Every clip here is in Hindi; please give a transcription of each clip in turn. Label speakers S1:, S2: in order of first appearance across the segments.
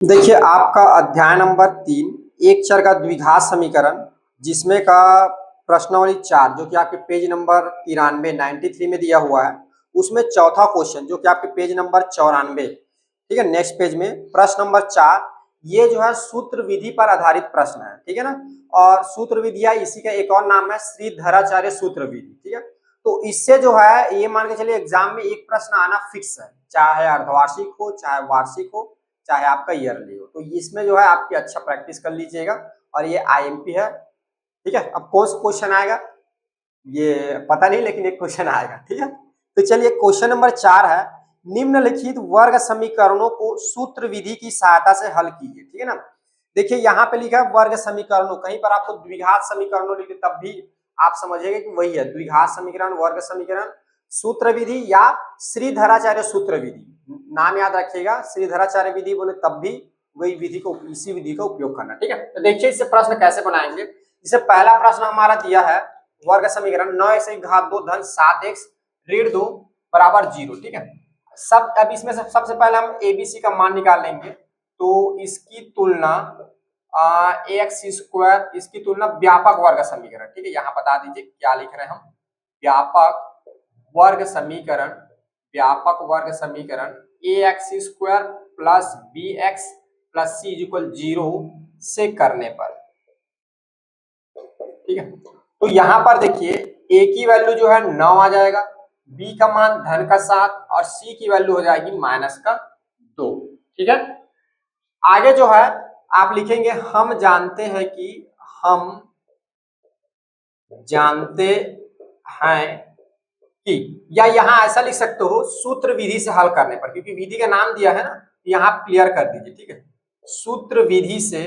S1: देखिए आपका अध्याय नंबर 3 एक चर का द्विघात समीकरण जिसमें का प्रश्नावली 4 जो कि आपके पेज नंबर 93 में दिया हुआ है। उसमें चौथा क्वेश्चन जो कि आपके पेज नंबर 94 ठीक है नेक्स्ट पेज में प्रश्न नंबर 4 ये जो है सूत्र विधि पर आधारित प्रश्न है, ठीक है ना। और सूत्र विधि या इसी का एक और नाम है श्रीधराचार्य सूत्र विधि, ठीक है। तो इससे जो है ये मान के चलिए एग्जाम में एक प्रश्न आना फिक्स है, चाहे अर्धवार्षिक हो चाहे वार्षिक हो चाहे आपका ईयरली हो। तो इसमें जो है आपकी अच्छा प्रैक्टिस कर लीजिएगा और ये आईएमपी है, ठीक है। अब कौन सा क्वेश्चन आएगा ये पता नहीं, लेकिन एक क्वेश्चन आएगा, ठीक है। तो चलिए क्वेश्चन नंबर 4 है, निम्नलिखित वर्ग समीकरणों को सूत्र विधि की सहायता से हल कीजिए, ठीक है ना। देखिए यहाँ पे लिखा है वर्ग समीकरणों, कहीं पर आपको द्विघात समीकरणों लिखे तब भी आप समझिएगा कि वही है द्विघात समीकरण, वर्ग समीकरण, सूत्र विधि या श्रीधराचार्य सूत्र विधि। नाम याद रखिएगा, श्रीधराचार्य विधि बोले तब भी वही विधि को, इसी विधि का उपयोग करना, ठीक है। तो देखिए इससे प्रश्न कैसे बनाएंगे। इससे पहला प्रश्न हमारा दिया है वर्ग समीकरण 9x की घात 2 धन 7x ऋण 2 बराबर 0, ठीक है। सब अब इसमें से सबसे पहले हम एबीसी का मान निकाल लेंगे। तो इसकी तुलना एक्स स्क्वायर, इसकी तुलना व्यापक वर्ग समीकरण, ठीक है। यहाँ बता दीजिए क्या लिख रहे हैं हम, व्यापक वर्ग समीकरण, व्यापक वर्ग समीकरण a x square plus b x plus c equal 0 से करने पर, ठीक है। तो यहां पर देखिए ए की वैल्यू जो है 9 आ जाएगा, बी का मान धन का 7 और सी की वैल्यू हो जाएगी माइनस का 2, ठीक है। आगे जो है आप लिखेंगे हम जानते हैं कि, हम जानते हैं कि, या यहां ऐसा लिख सकते हो सूत्र विधि से हल करने पर, क्योंकि विधि का नाम दिया है ना, यहां क्लियर कर दीजिए, ठीक है। सूत्र विधि से,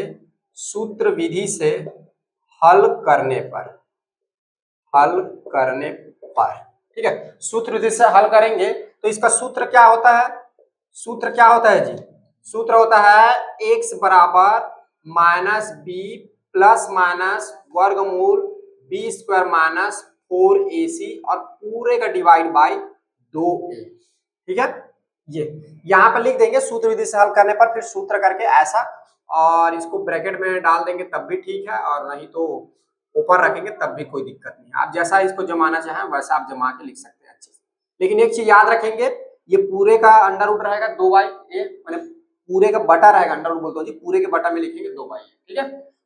S1: सूत्र विधि से हल करने पर, हल करने पर, ठीक है। सूत्र विधि से हल करेंगे तो इसका सूत्र क्या होता है, सूत्र क्या होता है जी, सूत्र होता है x बराबर माइनस बी प्लस माइनस वर्गमूल बी स्क्वायर माइनस 4ac और पूरे का डिवाइड बाय 2a, ठीक है। ये यहाँ पर लिख देंगे सूत्र विधि से हल करने पर, फिर सूत्र करके ऐसा, और इसको ब्रैकेट में डाल देंगे तब भी ठीक है, और नहीं तो ऊपर रखेंगे तब भी कोई दिक्कत नहीं। आप जैसा इसको जमाना चाहें वैसा आप जमा के लिख सकते हैं अच्छे से। लेकिन एक चीज याद रखेंगे, ये पूरे का अंडर रूट रहेगा 2/a, मैंने पूरे का बटा रहेगा, अंडर रूट बोलते हो जी, पूरे के बटा में लिखेंगे 2/a, ठीक है।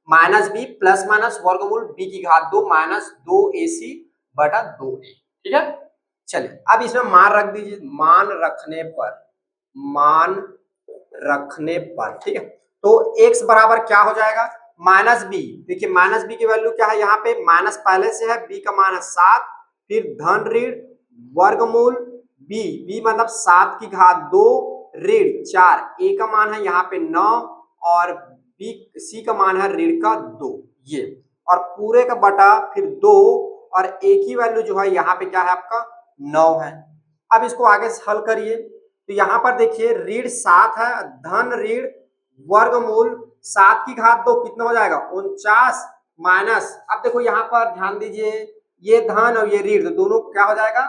S1: माइनस बी प्लस माइनस वर्गमूल बी की घात 2 माइनस 2ac बटा 2a, ठीक है। चलिए अब इसमें मान रख दीजिए, मान रखने पर, मान रखने पर, ठीक है। तो x बराबर क्या हो जाएगा माइनस बी, देखिए माइनस बी की वैल्यू क्या है, यहाँ पे माइनस पहले से है, बी का मान है 7, फिर धन ऋण वर्गमूल बी, बी मतलब 7 की घात 2 ऋण 4, ए का मान है यहाँ पे 9 और बी सी का मान है ऋण का 2, ये और पूरे का बटा फिर 2 और ए की वैल्यू जो है यहाँ पे क्या है आपका 9 है। अब इसको आगे से हल करिए तो यहाँ पर देखिए ऋण 7 है, धन ऋण वर्गमूल 7 की घात 2 कितना हो जाएगा 49 माइनस, अब देखो यहाँ पर ध्यान दीजिए ये धन और ये ऋण तो दोनों क्या हो जाएगा,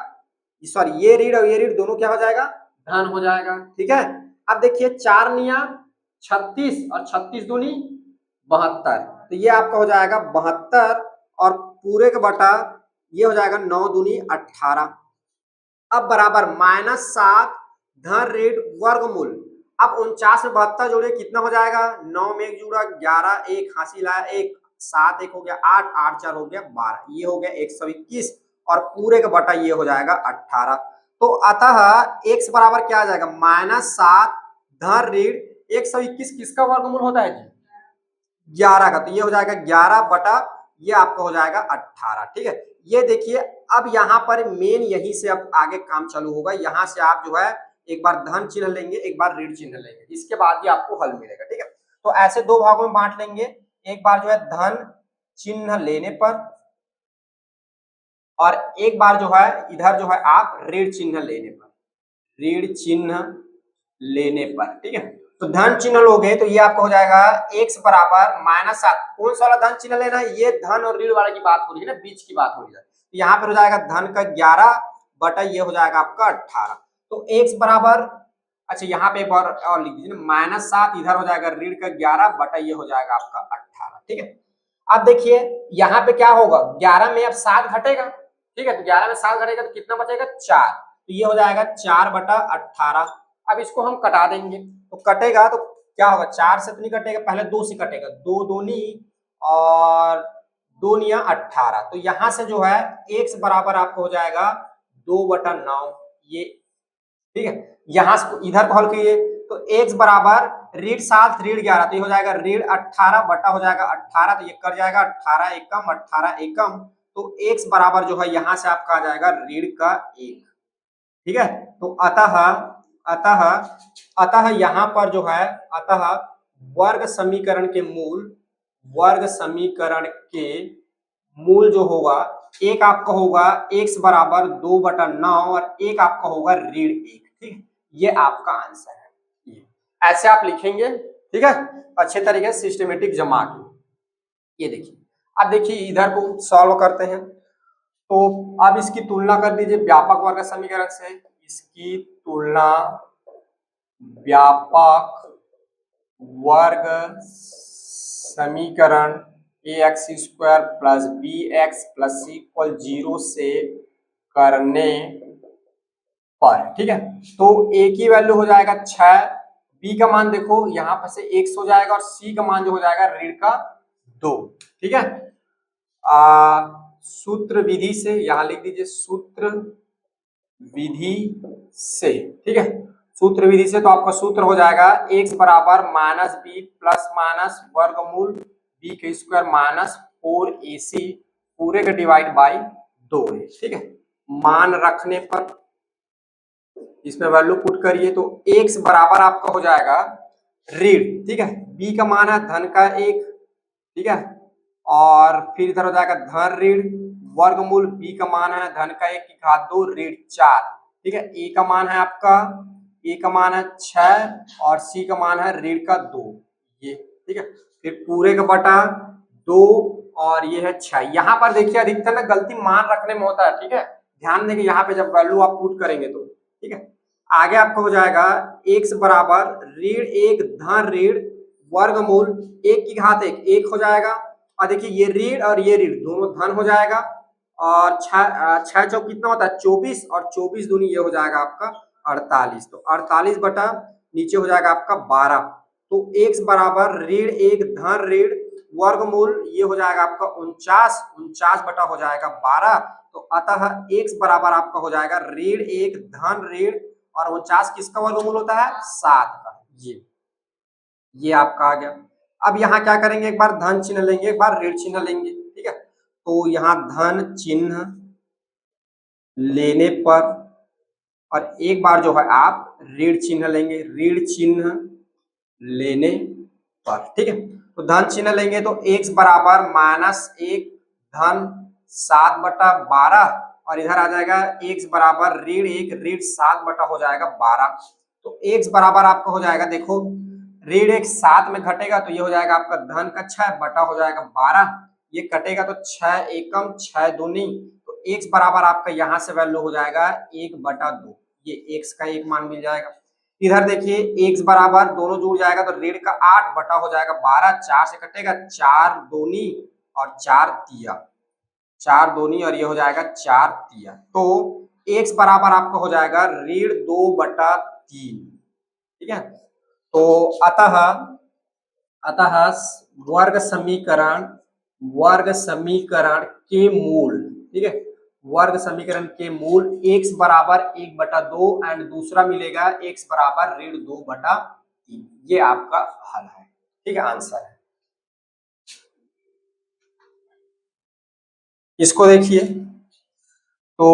S1: सॉरी ये ऋण और ये ऋण दोनों क्या हो जाएगा धन हो जाएगा, ठीक है। अब देखिए 4 निया 36 और 36 दूनी 72, तो ये आपका हो जाएगा 72 और पूरे का बटा ये हो जाएगा 9 दूनी 18। अब बराबर माइनस 7 धन ऋण वर्गमूल, अब 49 में 72 जोड़े कितना हो जाएगा, 9 में 1 जुड़ा 11, एक हासिल आया 1, 7 1 हो गया 8, 8 4 हो गया 12, ये हो गया 121 और पूरे का बटा ये हो जाएगा 18। तो अतः x बराबर क्या आ जाएगा माइनस 7 धन ऋण 121 किसका वर्गमूल होता है जी 11 का, तो ये हो जाएगा 11 बटा ये आपका हो जाएगा 18, ठीक है। ये देखिए अब यहाँ पर मेन यहीं से अब आगे काम चालू होगा, यहाँ से आप जो है एक बार धन चिन्ह लेंगे एक बार ऋण चिन्ह लेंगे, इसके बाद ही आपको हल मिलेगा, ठीक है। तो ऐसे दो भागों में बांट लेंगे, एक बार जो है धन चिन्ह लेने पर और एक बार जो है इधर जो है आप ऋण चिन्ह लेने पर, ऋण चिन्ह लेने पर, ठीक है। तो धन चिन्ह लोगे तो ये आपको हो जाएगा x बराबर माइनस 7, कौन सा वाला धन चिन्ह लेना है, ये धन और ऋण वाले की बात हो रही है ना, बीच की बात हो रही है। तो यहाँ पर हो जाएगा धन का 11 बटा ये हो जाएगा आपका 18, तो x बराबर अच्छा यहाँ पे एक बार और लिख दीजिए, -7 इधर हो जाएगा ऋण का 11 बटा ये हो जाएगा आपका 18। ठीक है, अब देखिए यहाँ पे क्या होगा, 11 में अब 7 घटेगा। ठीक है, तो 11 में 7 घटेगा तो कितना बचेगा, 4। तो ये हो जाएगा 4 बटा 18। अब इसको हम कटा देंगे, तो कटेगा तो क्या होगा, 4 से तो नहीं कटेगा, पहले 2 से कटेगा, 2 दूनी और 2 निया 18। तो यहाँ से जो है x बराबर आपको हो जाएगा 2/9 ये। ठीक है, यहां से इधर को हल कीजिए तो x बराबर ऋण 7 ऋण 11, तो ये हो जाएगा ऋण 18 बटा हो जाएगा 18, तो ये कर जाएगा 18 एकम 18 एकम, तो x बराबर जो है यहां से आपका आ जाएगा ऋण का 1। ठीक है, तो अतः अतः अतः यहां पर जो है, अतः वर्ग समीकरण के मूल जो होगा, एक आपका होगा x बराबर 2/9 और एक आपका होगा ऋण 1। ठीक है, ये आपका आंसर है। ये ऐसे आप लिखेंगे। ठीक है, अच्छे तरीके से सिस्टमेटिक जमा के। ये देखिए, अब देखिए इधर को सॉल्व करते हैं, तो अब इसकी तुलना कर दीजिए व्यापक वर्ग समीकरण से। इसकी तुलना व्यापक वर्ग समीकरण ax² plus bx plus c equal 0 से करने पर। ठीक है, तो a की वैल्यू हो जाएगा 6, b का मान देखो यहाँ पर से x हो जाएगा और c का मान जो हो जाएगा ऋण का 2। ठीक है, सूत्र विधि से यहाँ लिख दीजिए, सूत्र विधि से। ठीक है, सूत्र विधि से तो आपका सूत्र हो जाएगा x बराबर -b प्लस माइनस वर्गमूल b के स्क्वायर माइनस 4ac पूरे का डिवाइड बाई 2 है। ठीक है, मान रखने पर इसमें वैल्यू पुट करिए तो x बराबर आपका हो जाएगा ऋण। ठीक है, b का मान है धन का 1। ठीक है, और फिर इधर हो जाएगा धन ऋण वर्गमूल b का मान है धन का 1 की घात 2 ऋण 4। ठीक है, a का मान है आपका, a का मान है 6 और c का मान है ऋण का 2 ये। ठीक है, फिर पूरे का बटा 2 और ये है 6। यहाँ पर देखिए अधिकतर ना गलती मान रखने में होता है। ठीक है, ध्यान देंगे यहाँ पे जब वैल्यू आप पुट करेंगे तो। ठीक है, आगे आपको हो जाएगा x बराबर ऋण 1 धन ऋण वर्गमूल 1 की घात 1 1 हो जाएगा, और देखिए ये ऋण और ये ऋण दोनों धन हो जाएगा, और 6 चौक कितना होता है 24, और 24 दूनी ये हो जाएगा आपका 48। तो 48 बटा नीचे हो जाएगा आपका 12। तो x बराबर ऋण 1 धन ऋण वर्गमूल ये हो जाएगा आपका 49 बटा हो जाएगा 12। तो अतः x बराबर आपका हो जाएगा ऋण 1 धन ऋण और 49 किसका वर्गमूल होता है 7 का। ये आपका आ गया। अब यहाँ क्या करेंगे, एक बार धन चिन्ह लेंगे, एक बार ऋण चिन्ह लेंगे। ठीक है, तो यहाँ धन चिन्ह लेने पर और एक बार जो है आप ऋण चिन्ह लेंगे, ऋण चिन्ह लेने पर। ठीक है, तो धन चिन्ह लेंगे तो x बराबर -1 धन 7/12 और इधर आ जाएगा x बराबर ऋण 1 ऋण 7 बटा हो जाएगा 12। तो x बराबर आपका हो जाएगा, देखो ऋण 1 7 में घटेगा तो ये हो जाएगा आपका धन का 6 बटा हो जाएगा 12, ये कटेगा तो 6 एकम 6 दूनी, तो x बराबर आपका यहाँ से वैल्यू हो जाएगा 1/2, ये x का एक मान मिल जाएगा। इधर देखिए x बराबर दोनों जुड़ जाएगा तो ऋण का 8 बटा हो जाएगा 12, 4 से कटेगा 4 दूनी और 4 तिया, 4 दूनी और ये हो जाएगा 4 तिया। तो x बराबर आपका हो जाएगा ऋण 2/3। ठीक है, तो अतः वर्ग समीकरण के मूल। ठीक है, वर्ग समीकरण के मूल x बराबर 1/2 एंड दूसरा मिलेगा x बराबर ऋण 2/3। ये आपका हल है। ठीक है, आंसर है। इसको देखिए, तो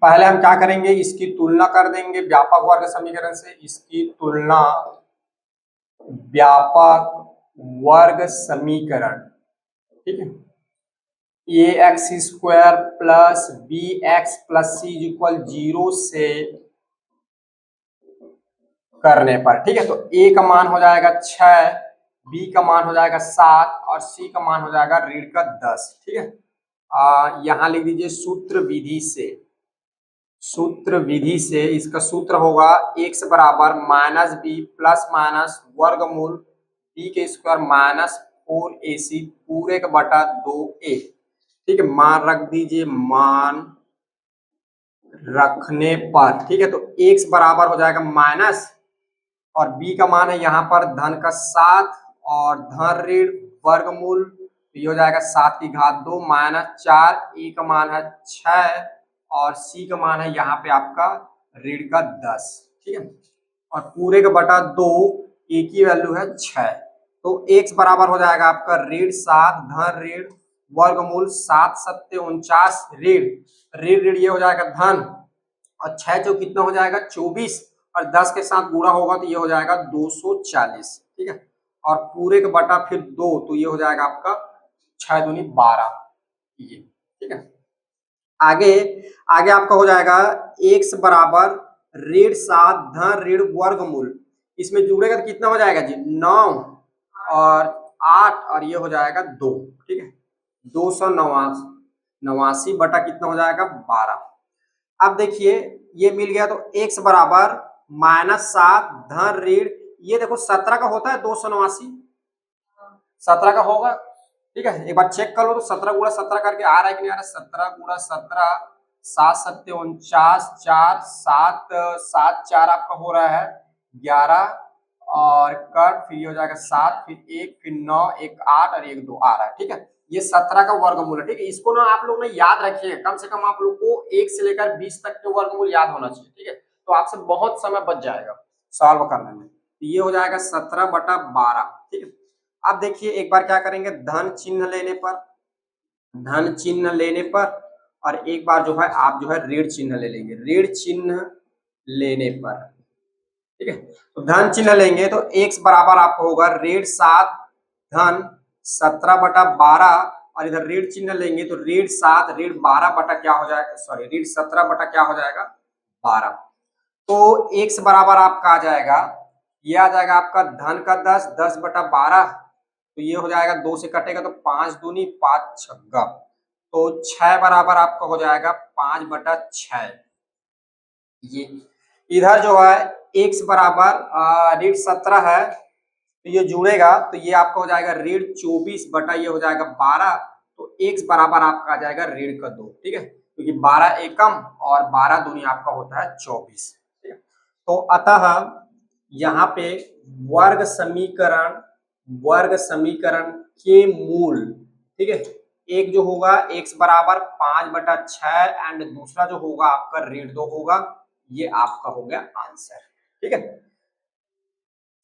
S1: पहले हम क्या करेंगे, इसकी तुलना कर देंगे व्यापक वर्ग समीकरण से। इसकी तुलना व्यापक वर्ग समीकरण। ठीक है, ax² plus bx plus c equal 0 से करने पर। ठीक है, तो a का मान हो जाएगा 6, b का मान हो जाएगा 7 और c का मान हो जाएगा ऋण का 10। ठीक है, यहाँ लिख दीजिए सूत्र विधि से। सूत्र विधि से इसका सूत्र होगा x बराबर माइनस बी प्लस माइनस वर्गमूल बी के स्क्वायर माइनस 4ac पूरे का बटा 2a। ठीक है, मान रख दीजिए, मान रखने पर, ठीक है, तो x बराबर हो जाएगा माइनस, और b का मान है यहाँ पर धन का 7 और धन ऋण वर्गमूल, तो ये हो जाएगा 7 की घात 2 माइनस 4, a का मान है 6 और c का मान है यहाँ पे आपका ऋण का 10। ठीक है, और पूरे का बटा 2, a की वैल्यू है 6, तो x बराबर हो जाएगा आपका ऋण 7 धन ऋण वर्गमूल 7 सत्ते 49 ऋण ऋण ऋण ये हो जाएगा धन, और 6 जो कितना हो जाएगा 24, और 10 के साथ गुणा होगा तो ये हो जाएगा 240। ठीक है, और पूरे का बटा फिर 2, तो ये हो जाएगा आपका 6 दूनी 12 ये। ठीक है, आगे आगे आपका हो जाएगा x बराबर ऋण 7 धन ऋण वर्गमूल, इसमें जुड़ेगा तो कितना हो जाएगा जी 9 और 8 और ये हो जाएगा 2। ठीक है, 289 बटा कितना हो जाएगा 12। अब देखिए ये मिल गया, तो x बराबर -7 धन ऋण, ये देखो 17 का होता है 289, 17 का होगा। ठीक है, एक बार चेक कर लो, तो 17 गुणा 17 करके आ रहा है कि नहीं आ रहा है, 17 गुणा 17 7 सत्ते 49 4 7 7 4 आपका हो रहा है 11, और कट फिर ये हो जाएगा 7 फिर 1 फिर 9 1 8 और 1 2 आ रहा है। ठीक है, ये 17 का वर्गमूल है। ठीक है, इसको ना आप लोग ने याद रखिएगा, कम से कम आप लोग को 1 से लेकर 20 तक के वर्गमूल याद होना चाहिए। ठीक है, तो आपसे बहुत समय बच जाएगा सॉल्व करने में। ये हो जाएगा 17 बटा 12। ठीक है, अब देखिए एक बार क्या करेंगे, धन चिन्ह लेने पर, धन चिन्ह लेने पर, और एक बार जो है आप जो है ऋण चिन्ह ले लेंगे, ऋण चिन्ह लेने पर। ठीक है, तो धन चिन्ह लेंगे तो x बराबर आपको होगा ऋण 7 धन 17 बटा 12, और इधर ऋण चिन्ह लेंगे तो ऋण 7 ऋण 12 बटा क्या हो जाएगा, सॉरी ऋण 17 बटा क्या हो जाएगा 12। तो x बराबर आपका आ जाएगा, ये आ जाएगा आपका धन का 10 10 बटा 12, तो ये हो जाएगा 2 से कटेगा तो 5 दूनी 5 छक्का, तो 6 बराबर आपका हो जाएगा 5 बटा 6। ये इधर जो है x बराबर ऋण 17 है, तो ये जुड़ेगा तो ये आपका हो जाएगा ऋण 24 बटा ये हो जाएगा 12, तो x बराबर आपका आ जाएगा ऋण का 2। ठीक है, क्योंकि 12 एकम और 12 दूनी आपका होता है 24। ठीक है, तो अतः यहाँ पे वर्ग समीकरण के मूल, ठीक है, एक जो होगा x बराबर 5 बटा 6 एंड दूसरा जो होगा आपका ऋण 2 होगा, ये आपका हो गया आंसर। ठीक है,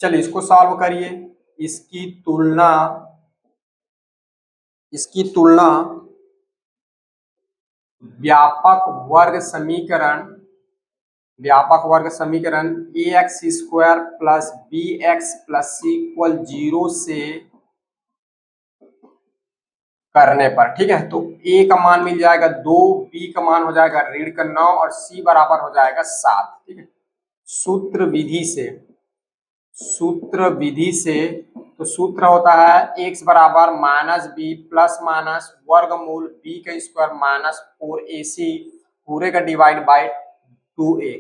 S1: चलिए इसको सॉल्व करिए। इसकी तुलना व्यापक वर्ग समीकरण ax square plus bx plus c equal 0 से करने पर। ठीक है, तो a का मान मिल जाएगा 2, b का मान हो जाएगा ऋण का 9 और c बराबर हो जाएगा 7। ठीक है, सूत्र विधि से तो सूत्र होता है x बराबर माइनस बी प्लस माइनस वर्गमूल b का स्क्वायर माइनस 4ac पूरे का डिवाइड बाय 2a।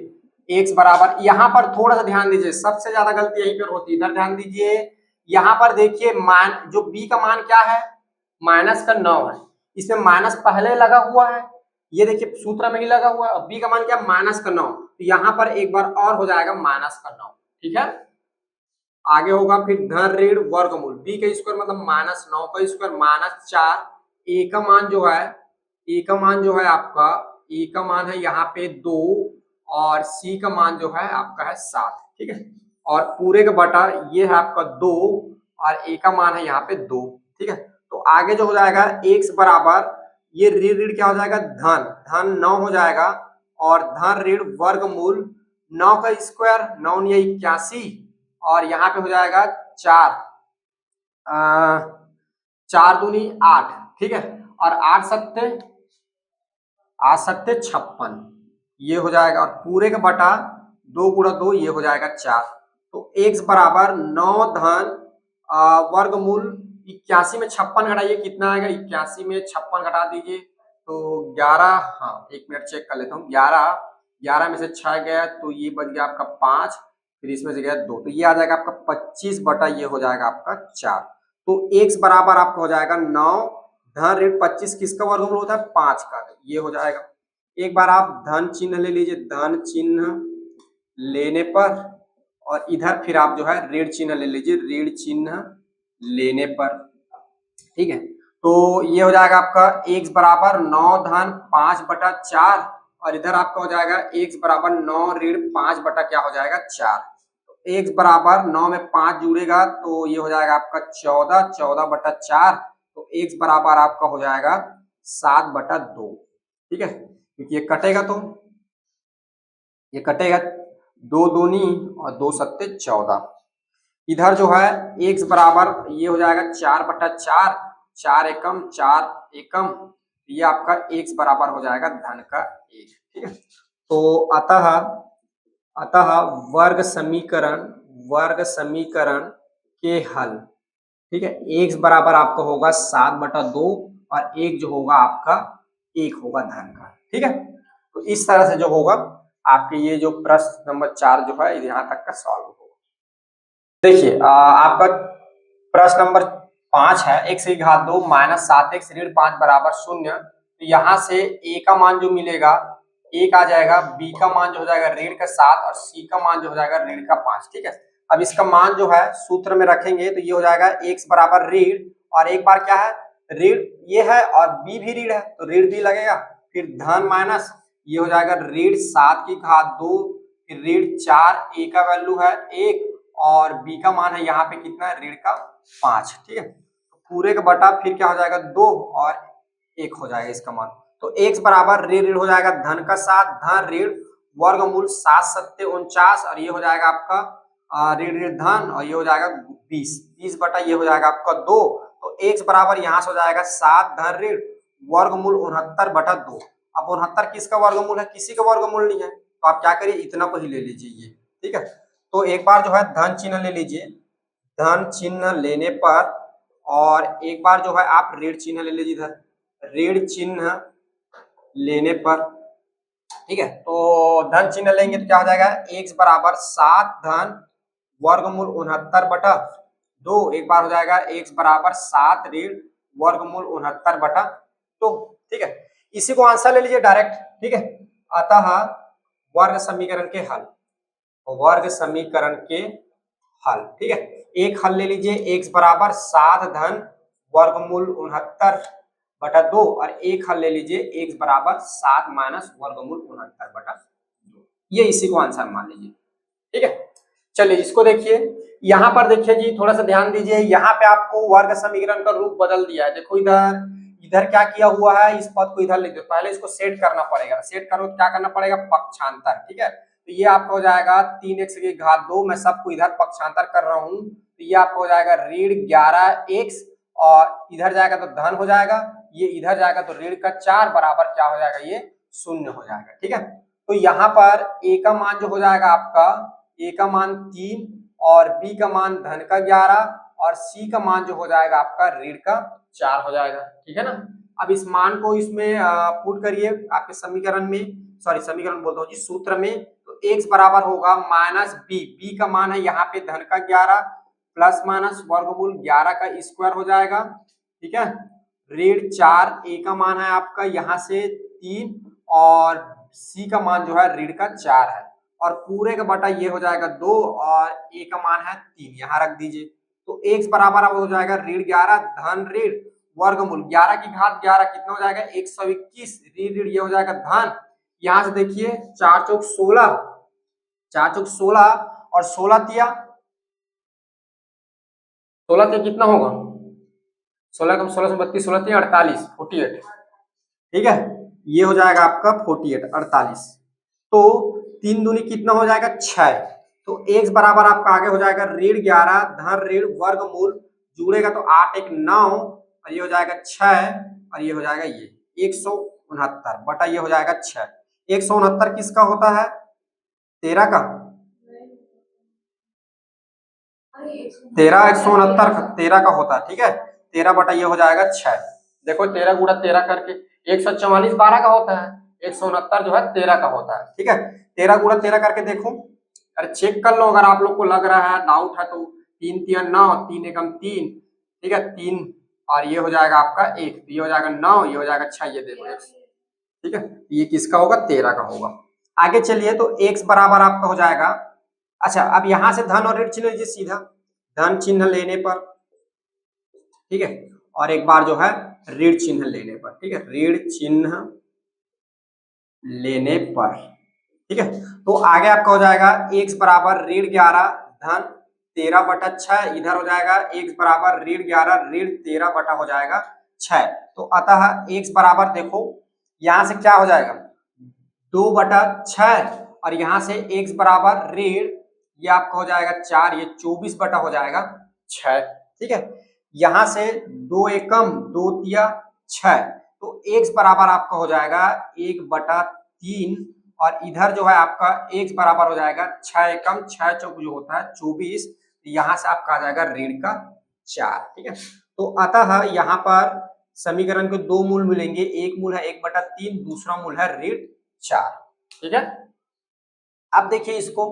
S1: x बराबर, यहाँ पर थोड़ा सा ध्यान दीजिए, सबसे ज्यादा गलती यहीं पर होती है, इधर ध्यान दीजिए। यहाँ पर देखिए मान जो b का मान क्या है माइनस का 9 है, इसमें माइनस पहले लगा हुआ है, ये देखिए सूत्र में ही लगा हुआ है, और b का मान क्या माइनस का 9, तो यहाँ पर एक बार और हो जाएगा माइनस का 9। ठीक है, आगे होगा फिर धन ऋण वर्गमूल b का स्क्वायर मतलब -9 का स्क्वायर -4, a का मान जो है आपका a का मान है यहाँ पे 2 और c का मान जो है आपका है 7। ठीक है, और पूरे का बटा ये है आपका 2 और a का मान है यहाँ पे 2। ठीक है, तो आगे जो हो जाएगा x बराबर ये ऋण ऋण क्या हो जाएगा धन 9 हो जाएगा, और धन ऋण वर्गमूल 9 का स्क्वायर 9 या 81, और यहाँ पे हो जाएगा 4 दूनी 8। ठीक है, और 8 सत्ते 56, ये हो जाएगा, और पूरे का बटा 2 गुणा 2 ये हो जाएगा 4। तो x बराबर 9 धन वर्गमूल 81 में 56 घटाइए कितना आएगा, 81 में 56 घटा दीजिए तो 11, हाँ एक मिनट चेक कर लेता हूँ, 11 11 में से 6 गया तो ये बच गया आपका 5, फिर इसमें से गया 2, तो ये आ जाएगा आपका 25 बटा ये हो जाएगा आपका 4। तो x बराबर आपका हो जाएगा 9 धन ऋण 25 किसका वर्गमूल होता है 5 का, ये हो जाएगा। एक बार आप धन चिन्ह ले लीजिए, धन चिन्ह लेने पर और इधर फिर आप जो है ऋण चिन्ह ले लीजिए, ऋण चिन्ह लेने पर, ठीक है। तो ये हो जाएगा आपका x बराबर 9 धन 5 बटा 4 और इधर आपका हो जाएगा x बराबर 9 ऋण 5 बटा क्या हो जाएगा 4। तो x बराबर 9 में 5 जुड़ेगा तो ये हो जाएगा आपका 14, 14 बटा 4, तो x बराबर आपका हो जाएगा 7 बटा 2, ठीक है। क्योंकि ये कटेगा तो ये कटेगा, 2 दूनी और 2 सत्ते 14। इधर जो है x बराबर ये हो जाएगा 4 बटा 4, 4 एकम 4 एकम, ये आपका x बराबर हो जाएगा धन का 1, ठीक है। तो अतः अतः वर्ग समीकरण के हल, ठीक है, x बराबर आपका होगा 7 बटा 2 और 1 जो होगा आपका 1 होगा धन का, ठीक है। तो इस तरह से जो होगा आपके ये जो प्रश्न नंबर 4 जो है यहाँ तक का सॉल्व होगा। देखिए आपका प्रश्न नंबर 5 है, x की घात 2 माइनस 7x ऋण 5 बराबर 0। तो यहाँ से a का मान जो मिलेगा 1 आ जाएगा, b का मान जो हो जाएगा ऋण का 7 और c का मान जो हो जाएगा ऋण का 5, ठीक है। अब इसका मान जो है सूत्र में रखेंगे तो ये हो जाएगा x बराबर ऋण और एक बार क्या है ऋण ये है और b भी ऋण है तो ऋण भी लगेगा, फिर धन माइनस ये हो जाएगा ऋण 7 की घात 2 फिर ऋण 4, a का वैल्यू है 1 और b का मान है यहाँ पे कितना है ऋण का 5, ठीक है। तो पूरे का बटा फिर क्या हो जाएगा 2 और 1 हो जाएगा इसका मान। तो x बराबर ऋण हो जाएगा धन का 7 धन ऋण वर्गमूल 7 सत्ते 49 और ये हो जाएगा आपका ऋण ऋण धन और ये हो जाएगा 20 बटा ये हो जाएगा आपका 2। तो x बराबर यहाँ से हो जाएगा 7 धन ऋण वर्गमूल 69 बटा 2। अब 69 किसका वर्गमूल है, किसी का वर्गमूल नहीं है, तो आप क्या करिए इतना को ही ले लीजिए ये, ठीक है। तो एक बार जो है धन चिन्ह ले लीजिए, धन चिन्ह लेने पर और एक बार जो है आप ऋण चिन्ह ले लीजिए इधर, ऋण चिन्ह लेने पर, ठीक है। तो धन चिन्ह लेंगे तो क्या हो जाएगा x बराबर 7 धन वर्गमूल 69 बटा 2, एक बार हो जाएगा x बराबर 7 ऋण वर्गमूल 69 बटा 2, ठीक है। इसी को आंसर ले लीजिए डायरेक्ट, ठीक है। अतः वर्ग समीकरण के हल, वर्ग समीकरण के हल, ठीक है। एक हल ले लीजिए x बराबर 7 धन वर्गमूल 69 बटा 2 और एक हल ले लीजिए x बराबर 7 माइनस वर्गमूल 69 बटा 2, ये इसी को आंसर मान लीजिए, ठीक है। चलिए इसको देखिए, यहाँ पर देखिए जी थोड़ा सा ध्यान दीजिए, यहाँ पे आपको वर्ग समीकरण का रूप बदल दिया है। देखो इधर इधर क्या किया हुआ है, इस पद को इधर लिख दो, पहले इसको सेट करना पड़ेगा, सेट करो तो क्या करना पड़ेगा पक्षांतर, ठीक है। तो ये आपका हो जाएगा 3x की घात 2, मैं सबको इधर पक्षांतर कर रहा हूँ, तो ये आपको हो जाएगा ऋण 11x और इधर जाएगा तो धन हो जाएगा, ये इधर जाएगा तो ऋण का 4 बराबर क्या हो जाएगा ये 0 हो जाएगा, ठीक है। तो यहाँ पर a का मान जो हो जाएगा आपका a का मान 3 और b का मान धन का 11 और c का मान जो हो जाएगा आपका ऋण का 4 हो जाएगा, ठीक है ना। अब इस मान को इसमें पुट करिए आपके समीकरण में, सॉरी समीकरण बोलता हूँ जी सूत्र में, तो x बराबर होगा माइनस b का मान है यहाँ पे धन का 11 प्लस माइनस वर्गमूल 11 का स्क्वायर हो जाएगा, ठीक है। ऋण 4 a का मान है आपका यहाँ से 3 और c का मान जो है ऋण का 4 है और पूरे का बटा ये हो जाएगा 2 और a का मान है 3, यहाँ रख दीजिए। तो x बराबर अब हो जाएगा ऋण 11 धन ऋण वर्गमूल 11 की घात 11 कितना हो जाएगा 121 ऋण ये हो जाएगा धन, यहाँ से देखिए 4 चौक 16, 4 चौक 16 और 16 तिया कितना होगा 16 कम 16 से 32, 16 तिया 48, 48, ठीक है। ये हो जाएगा आपका 48 48, तो 3 दूनी कितना हो जाएगा 6, तो x बराबर आपका आगे हो जाएगा ऋण 11 धन ऋण वर्गमूल जुड़ेगा तो 8 1 9 और ये हो जाएगा 6 और ये हो जाएगा ये 169 बटा ये हो जाएगा 6। 169 किसका होता है 13 का, 13 का होता है, ठीक है। 13 बटा ये हो जाएगा 6, देखो 13 गुणा 13 करके 144 12 का होता है, 169 जो है 13 का होता है, ठीक है। 13 गुणा 13 करके देखो, अरे चेक कर लो अगर आप लोग को लग रहा है डाउट है तो। 3 3 9, 3 एकम 3, ठीक है 3, और ये हो जाएगा आपका 1, ये हो जाएगा 9, ये हो जाएगा 6, ये देखो x, ठीक है। ये किसका होगा? 13 का होगा। आगे चलिए, तो x बराबर आपका हो जाएगा, अच्छा अब यहां से धन और ऋण चिन्ह लीजिए सीधा, धन चिन्ह लेने पर, ठीक है, और एक बार जो है ऋण चिन्ह लेने पर, ठीक है, ऋण चिन्ह लेने पर, ठीक है। तो आगे आपका हो जाएगा x बराबर ऋण 11 धन 13/6, इधर हो जाएगा x बराबर ऋण 11 ऋण 13 हो जाएगा 6। तो अतः x बराबर देखो यहां से क्या हो जाएगा 2/6, और यहां से x बराबर ऋण, ये आपका हो जाएगा 4, ये 24 हो जाएगा 6, ठीक है। यहां से 2 एकम 2 तिया 6, तो x बराबर आपका हो जाएगा 1/3, और इधर जो है आपका x बराबर हो जाएगा 6 एकम 6 चौक जो होता है 24, यहां से आपका आ जाएगा ऋण का 4, ठीक है। तो अतः यहाँ पर समीकरण के दो मूल मिलेंगे, एक मूल है 1/3, दूसरा मूल है ऋण 4, ठीक है। अब देखिए इसको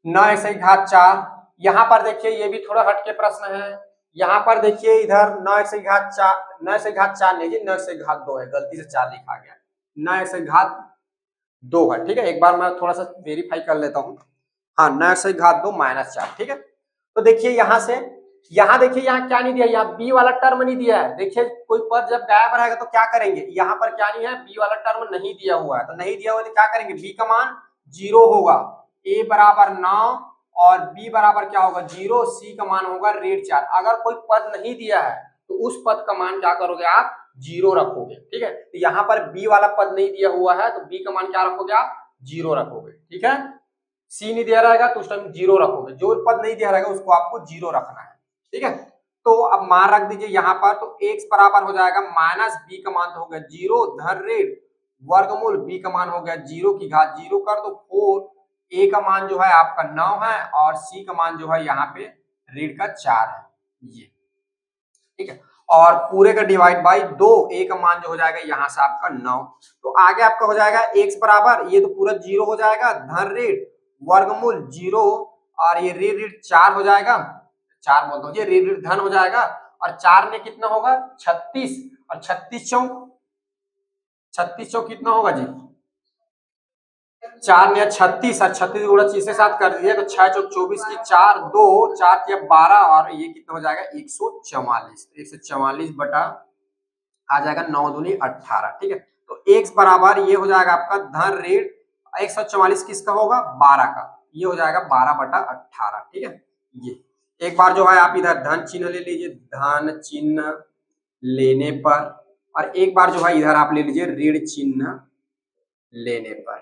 S1: 9x4, यहाँ पर देखिए ये भी थोड़ा हटके प्रश्न है। यहाँ पर देखिए इधर 9x4, 9x4 लीजिए, 9x2 है, गलती से 4 लिखा गया, 9x2 है, ठीक है। एक बार मैं थोड़ा सा वेरीफाई कर लेता हूँ, हाँ 9x2 -4, ठीक है। तो देखिए यहाँ से, यहाँ देखिए यहाँ क्या नहीं दिया, यहाँ b वाला टर्म नहीं दिया है। देखिए कोई पद जब गायब रहेगा तो क्या करेंगे, यहाँ पर क्या नहीं है, b वाला टर्म नहीं दिया हुआ है, तो नहीं दिया हुआ तो क्या करेंगे, b का मान 0 होगा, a बराबर 9 और b बराबर क्या होगा 0, c का मान होगा ऋण 4। अगर कोई पद नहीं दिया है तो उस पद का मान क्या करोगे आप, 0 रखोगे, ठीक है। तो यहाँ पर b वाला पद नहीं दिया हुआ है तो b का मान क्या रखोगे आप, 0 रखोगे, ठीक है। सी नहीं दिया रहेगा तो उस टाइम 0 रखोगे, जो पद नहीं दिया रहेगा उसको आपको 0 रखना है, ठीक है। तो अब मान रख दीजिए यहाँ पर, तो x बराबर हो जाएगा -b का मान तो हो गया 0 धन ऋण वर्गमूल b का मान हो गया 0 की घात 0 कर दो 4, a का मान जो है आपका 9 है और c का मान जो है यहाँ पे ऋण का 4 है, ये ठीक है। और पूरे का डिवाइड बाई 2, a का मान जो हो जाएगा यहाँ से आपका 9। तो आगे आपका हो जाएगा x बराबर, ये तो पूरा 0 हो जाएगा, धन ऋण वर्गमूल 0, और ये ऋण ऋण 4 हो जाएगा, 4 बोल दो, ये ऋण ऋण धन हो जाएगा, और 4 में कितना होगा 36, और 36 चौक कितना होगा जी, 4 में 36, और 36 गुणा 6 से 7 कर दिए तो 6 चौक 24 की 4 2 4 के 12, और ये कितना हो जाएगा 144, 144 बटा आ जाएगा 9 दूनी 18, ठीक है। तो x बराबर ये हो जाएगा आपका धन ऋण 144 किसका होगा 12 का, ये हो जाएगा 12/18, ठीक है। ये एक बार जो है आप इधर धन चिन्ह ले लीजिए, धन चिन्ह लेने पर, और एक बार जो है इधर आप ले लीजिए ऋण चिन्ह लेने पर,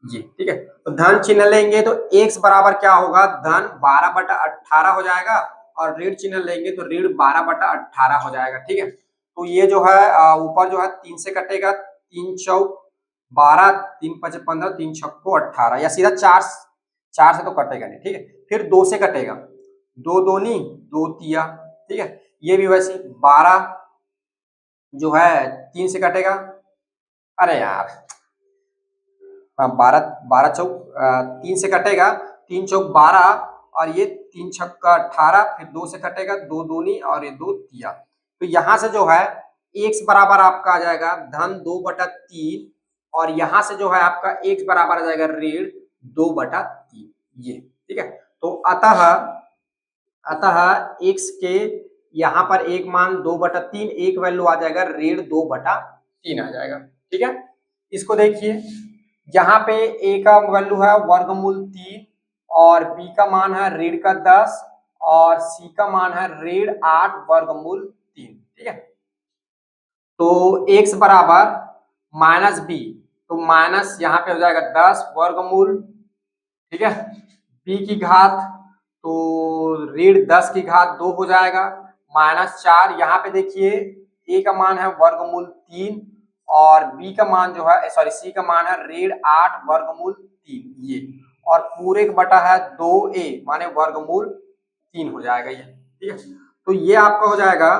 S1: ये ठीक है। तो धन चिन्ह लेंगे तो x बराबर क्या होगा, धन 12/18 हो जाएगा, और ऋण चिन्ह लेंगे तो ऋण 12/18 हो जाएगा, ठीक है। तो ये जो है ऊपर जो है 3 से कटेगा, 3 चौक 12, 3 5 15, 3 छक्को 18, या सीधा 4 से तो कटेगा नहीं, ठीक है। फिर 2 से कटेगा, 2 दूनी 2 तिया, ठीक है। ये भी वैसे 12 जो है 3 से कटेगा, अरे यार हाँ 12 चौक 3 से कटेगा, 3 चौक 12, और ये 3 छक्का 18, फिर 2 से कटेगा, 2 दूनी और ये 2 तिया। तो यहाँ से जो है x बराबर आपका आ जाएगा धन 2/3, और यहाँ से जो है आपका x बराबर आ जाएगा ऋण 2/3, ये ठीक है। तो अतः x के यहाँ पर एक मान 2/3, एक वैल्यू आ जाएगा ऋण 2/3 आ जाएगा, ठीक है। इसको देखिए, यहाँ पे a का वैल्यू है वर्गमूल 3, और b का मान है ऋण का 10, और c का मान है ऋण 8 वर्गमूल 3, ठीक है। तो x बराबर -b, तो माइनस यहाँ पे हो जाएगा 10 वर्गमूल, ठीक है, b की घात तो ऋण 10 की घात 2 हो जाएगा, -4, यहाँ पे देखिए a का मान है वर्गमूल 3, और b का मान जो है सॉरी c का मान है ऋण 8 वर्गमूल 3, ये, और पूरे का बटा है 2a माने वर्गमूल 3 हो जाएगा ये, ठीक है। तो ये आपका हो जाएगा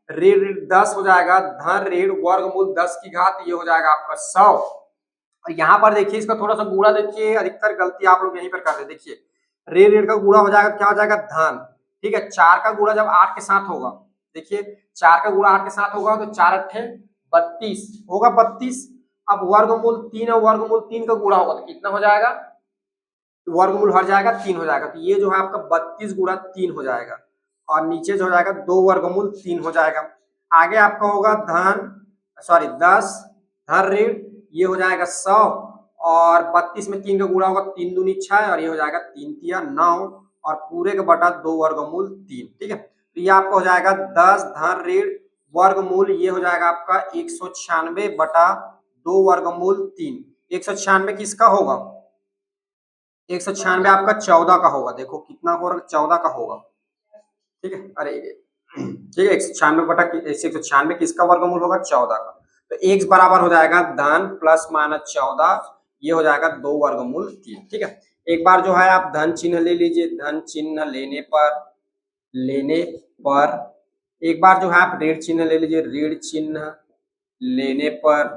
S1: ऋण 10 हो जाएगा, धन ऋण वर्गमूल 10 की घात, ये हो जाएगा आपका 100, और यहाँ पर देखिए इसका थोड़ा सा गुणा देखिए, अधिकतर गलती आप लोग यहीं पर कर रहे देखिए, रे रेड का गुणा हो जाएगा, क्या हो जाएगा धन, ठीक है। 4 का गुणा जब 8 के साथ होगा, देखिए 4 का गुणा 8 के साथ होगा तो 4 अट्ठे 32 होगा 32। अब वर्गमूल 3 और वर्गमूल 3 का गुणा होगा तो कितना हो जाएगा, वर्गमूल हट जाएगा 3 हो जाएगा, तो ये जो है आपका 32 गुणा 3 हो जाएगा, और नीचे जो हो जाएगा 2 वर्गमूल 3 हो जाएगा। आगे आपका होगा धन, सॉरी 10 धन ऋण, ये हो जाएगा 100, और 32 में 3 का गुणा होगा, 3 दूनी 6, और ये हो जाएगा 3 तिया 9, और पूरे का बटा 2 वर्गमूल 3, ठीक है। तो ये आपका हो जाएगा 10 धन ऋण वर्गमूल, ये हो जाएगा आपका 196 बटा 2 वर्गमूल 3। 196 किसका होगा, 196 आपका 14 का होगा, देखो कितना होगा 14 का होगा, ठीक है। अरे ठीक है, 196 बटा 196 किसका वर्गमूल होगा, 14 का। तो x बराबर हो जाएगा धन प्लस माइनस 14, ये हो जाएगा 2 वर्गमूल 3, ठीक है। एक बार जो है आप धन चिन्ह ले लीजिए, धन चिन्ह लेने पर एक बार जो है आप ऋण चिन्ह ले लीजिए, ऋण चिन्ह लेने पर,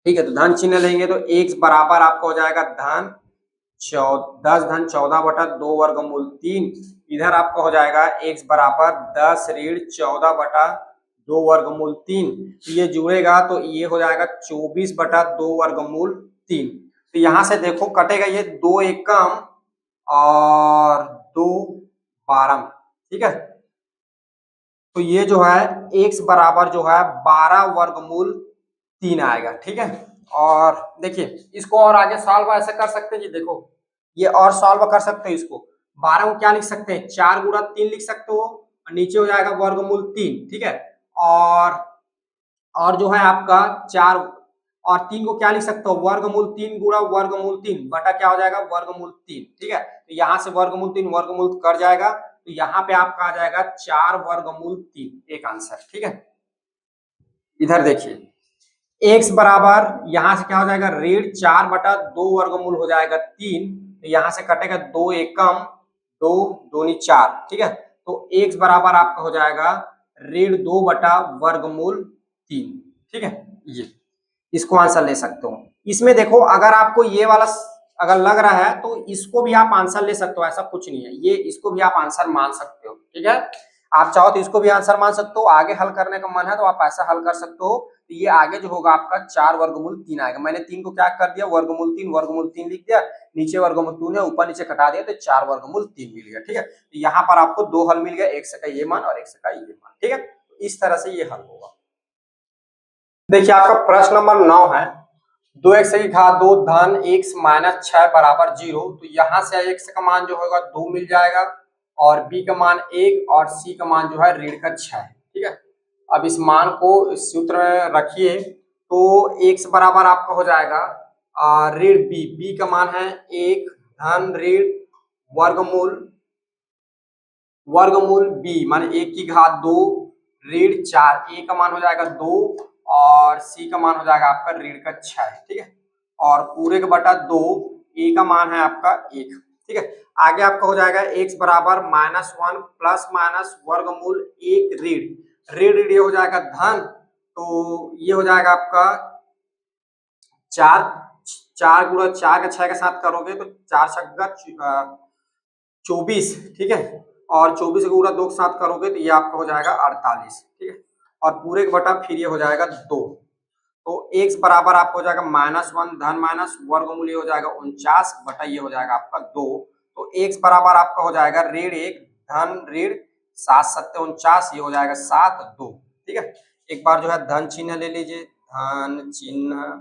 S1: ठीक है। तो धन चिन्ह लेंगे तो x बराबर आपको हो जाएगा धन 10 धन 14 बटा 2 वर्गमूल 3, इधर आपका हो जाएगा x बराबर 10 ऋण 14 बटा 2 वर्गमूल 3, तो ये जुड़ेगा तो ये हो जाएगा 24 बटा 2 वर्गमूल 3। तो यहां से देखो कटेगा ये 2 एकम और 2 12, ठीक है। तो ये जो है x बराबर जो है 12 वर्गमूल 3 आएगा, ठीक है। और देखिए इसको और आगे सॉल्व ऐसे कर सकते हैं जी, देखो ये और सॉल्व कर सकते हो इसको, 12 को क्या लिख सकते हैं, 4 गुणा 3 लिख सकते हो, और नीचे हो जाएगा वर्गमूल 3, ठीक है। और जो है आपका 4 और 3 को क्या लिख सकते हो, वर्गमूल 3 गुणा वर्गमूल 3 बटा क्या हो जाएगा, वर्गमूल 3, ठीक है। तो यहाँ से वर्गमूल 3 वर्गमूल कर जाएगा, तो यहाँ पे आपका आ जाएगा 4 वर्गमूल 3, एक आंसर, ठीक है। इधर देखिए x बराबर यहाँ से क्या हो जाएगा, ऋण 4 बटा 2 वर्गमूल हो जाएगा 3, तो यहाँ से कटेगा 2 एकम 2 दूनी 4, ठीक है। तो x बराबर आपका हो जाएगा ऋण 2 बटा वर्गमूल 3, ठीक है। ये इसको आंसर ले सकते हो। इसमें देखो अगर आपको ये वाला अगर लग रहा है तो इसको भी आप आंसर ले सकते हो, ऐसा कुछ नहीं है, ये इसको भी आप आंसर मान सकते हो, ठीक है। आप चाहो तो इसको भी आंसर मान सकते हो, आगे हल करने का मन है तो आप ऐसा हल कर सकते हो। तो ये आगे जो होगा आपका 4 वर्गमूल 3 आएगा, मैंने 3 को क्या कर दिया, वर्गमूल 3 लिख दिया, नीचे वर्गमूल 2 है ऊपर नीचे कटा दिया तो 4 वर्गमूल 3 मिल गया, ठीक है। तो यहाँ पर आपको 2 हल मिल गया, एक से का ये मान और एक से का ये मान, ठीक है। इस तरह से ये हल होगा। देखिए आपका प्रश्न नंबर 9 है, 2x की घात 2 धन x माइनस 6 बराबर 0, तो यहाँ से x का मान जो होगा 2 मिल जाएगा, और b का मान 1 और c का मान जो है ऋण का 6 है, ठीक है। अब इस मान को इस सूत्र में रखिए, तो x बराबर आपका हो जाएगा ऋण b का मान है 1 धन ऋण वर्गमूल b माने 1 की घात 2 ऋण 4, a का मान हो जाएगा 2 और c का मान हो जाएगा आपका ऋण का 6, ठीक है। और पूरे का बटा 2, a का मान है आपका 1, ठीक है। आगे आपका हो जाएगा x बराबर -1 प्लस माइनस वर्गमूल 1 ऋण ये हो जाएगा धन, तो ये हो जाएगा आपका 4 गुणा 4 का 6 के साथ करोगे तो 4 छक्का 24, ठीक है। और 24 गुणा 2 के साथ करोगे तो ये आपका हो जाएगा 48, ठीक है। और पूरे का बटा फिर ये हो जाएगा 2, तो x बराबर आपको हो जाएगा -1 धन माइनस वर्गमूल ये हो जाएगा 49 बटा ये हो जाएगा आपका 2, तो x बराबर आपका हो जाएगा ऋण 1 धन ऋण 7 सत्ते 49, ये हो जाएगा 7 2, ठीक है। एक बार जो है धन चिन्ह ले लीजिए, धन चिन्ह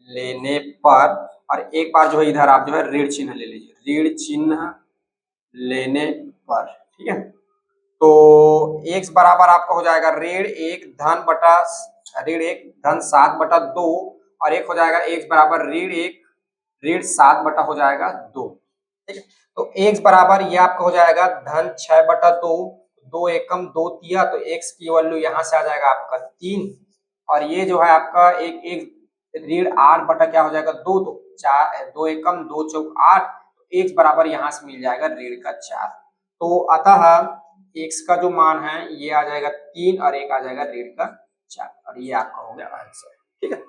S1: लेने पर, और एक बार जो है इधर आप जो है ऋण चिन्ह ले लीजिए, ऋण चिन्ह लेने पर, ठीक है। तो x बराबर आपका हो जाएगा ऋण 1 धन 7 बटा 2, और एक हो जाएगा x बराबर ऋण 1 ऋण 7 बटा हो जाएगा 2, ठीक है। तो x बराबर ये आपका हो जाएगा धन 6 बटा 2, 2 एकम 2 तिया, तो x की वैल्यू यहाँ से आ जाएगा आपका 3, और ये जो है आपका एक ऋण 8 बटा क्या हो जाएगा 2, तो 4 2 एकम 2 चौक 8, x बराबर यहाँ से मिल जाएगा ऋण का 4। तो अतः x का जो मान है ये आ जाएगा 3 और एक आ जाएगा ऋण का 4, और ये आपका हो गया आंसर, ठीक है।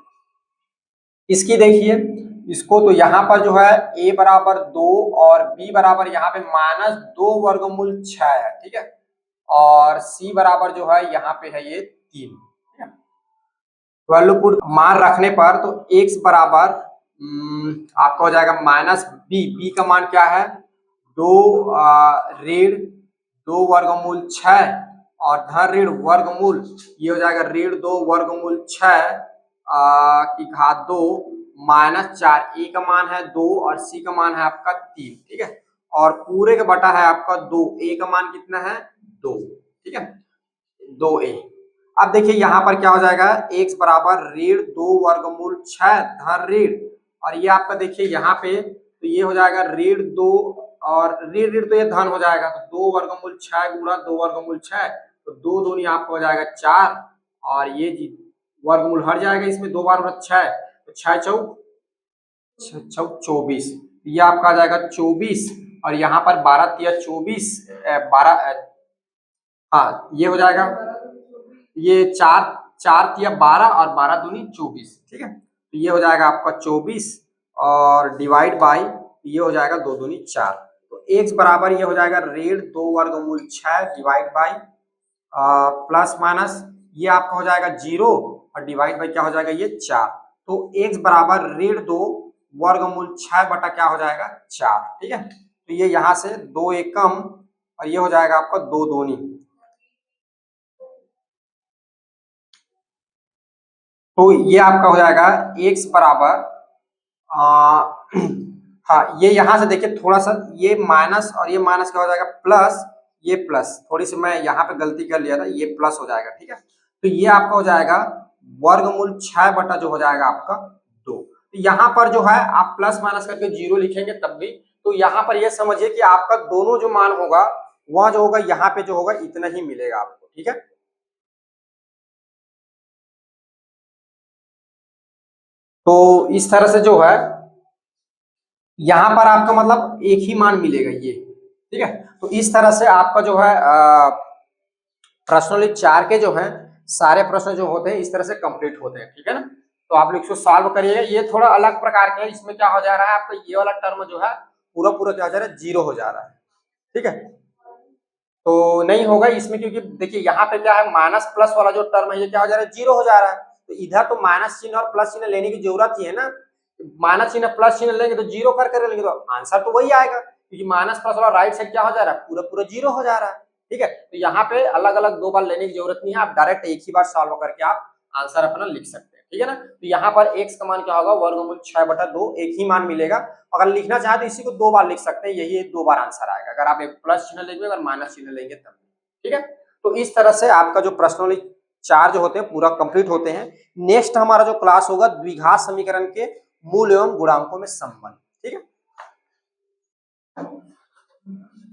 S1: इसकी देखिए, इसको तो यहाँ पर जो है a बराबर 2 और b बराबर यहाँ पे -2 वर्गमूल 6 है, ठीक है, और c बराबर जो है यहाँ पे है ये 3, ठीक है। वैल्यू पुट मान रखने पर तो x बराबर आपका हो जाएगा -b का मान क्या है 2 ऋण 2 वर्गमूल 6 और धन ऋण वर्गमूल, ये हो जाएगा ऋण 2 वर्गमूल 6 की घात 2 -4, ए का मान है 2 और सी का मान है आपका 3, ठीक है, और पूरे का बटा है आपका 2, ए का मान कितना है 2, ठीक है, 2a। अब देखिए यहाँ पर क्या हो जाएगा, x बराबर ऋण 2 वर्गमूल 6 धन ऋण, और ये आपका देखिए यहाँ पे तो ये हो जाएगा ऋण 2 और ऋण ऋण तो ये धन हो जाएगा, तो 2 वर्गमूल 6 गुणा 2 वर्गमूल 6, तो 2 दूनी आपको हो जाएगा 4 और ये वर्गमूल हट जाएगा, इसमें 2 बार 6, तो 6 चौक 24, ये आपका आ जाएगा 24 और यहाँ पर 12 तिया 24, 12, हाँ ये हो जाएगा, ये 4 तिया 12 और 12 दूनी 24, ठीक है, तो ये हो जाएगा आपका 24 और डिवाइड बाई ये हो जाएगा 2 दूनी 4, तो x बराबर ये हो जाएगा ऋण 2 वर्गमूल 6 डिवाइड बाई प्लस माइनस ये आपका हो जाएगा 0 और डिवाइड बाई क्या हो जाएगा ये 4, तो x बराबर ऋण 2 वर्गमूल 6 बटा क्या हो जाएगा 4, ठीक है, तो ये यहाँ से 2 एकम और ये हो जाएगा आपका 2 दूनी, तो ये आपका हो जाएगा x बराबर हाँ ये यहाँ से देखिए थोड़ा सा ये माइनस और ये माइनस क्या हो जाएगा प्लस, ये प्लस थोड़ी सी मैं यहाँ पे गलती कर लिया था, ये प्लस हो जाएगा, ठीक है, तो ये आपका हो जाएगा वर्गमूल 6 बटा जो हो जाएगा आपका 2, तो यहाँ पर जो है आप प्लस माइनस करके 0 लिखेंगे तब भी, तो यहाँ पर ये समझिए कि आपका दोनों जो मान होगा वह जो होगा यहाँ पे जो होगा इतना ही मिलेगा आपको, ठीक है। तो इस तरह से जो है यहाँ पर आपका मतलब एक ही मान मिलेगा ये, ठीक है, तो इस तरह से आपका जो है प्रश्नों 4 के जो है सारे प्रश्न जो होते हैं इस तरह से कंप्लीट होते हैं, ठीक है ना। तो आप लोग इसको सॉल्व करिएगा, ये थोड़ा अलग प्रकार के है, इसमें क्या हो जा रहा है आपका ये वाला टर्म जो है पूरा पूरा क्या हो जा रहा है 0 हो जा रहा है, ठीक है, तो नहीं होगा इसमें क्योंकि देखिए यहाँ पे क्या है माइनस प्लस वाला जो टर्म है ये क्या हो जा रहा है 0 हो जा रहा है, तो इधर तो माइनस चिन्ह और प्लस चिन्ह लेने की जरूरत ही है ना, माइनस चिन्ह प्लस चिन्ह लेंगे तो 0 कर लेंगे तो आंसर तो वही आएगा, क्योंकि माइनस प्लस वाला राइट साइड क्या हो जा रहा है पूरा पूरा 0 हो जा रहा है, ठीक है, तो यहाँ पे अलग अलग 2 बार लेने की जरूरत नहीं है, आप डायरेक्ट एक ही बार सॉल्व करके आप आंसर अपना लिख सकते हैं, ठीक है ना। तो यहाँ पर x का मान क्या होगा वर्गमूल 6/2, एक ही मान मिलेगा, अगर लिखना चाहे तो इसी को 2 बार लिख सकते हैं, यही 2 बार आंसर आएगा, अगर आप एक प्लस चिन्ह लेंगे अगर माइनस चिन्ह लेंगे तब, ठीक है। तो इस तरह से आपका जो प्रश्नों 4 जो होते हैं पूरा कंप्लीट होते हैं। नेक्स्ट हमारा जो क्लास होगा द्विघात समीकरण के मूल एवं गुणांकों में संबंध, ठीक है।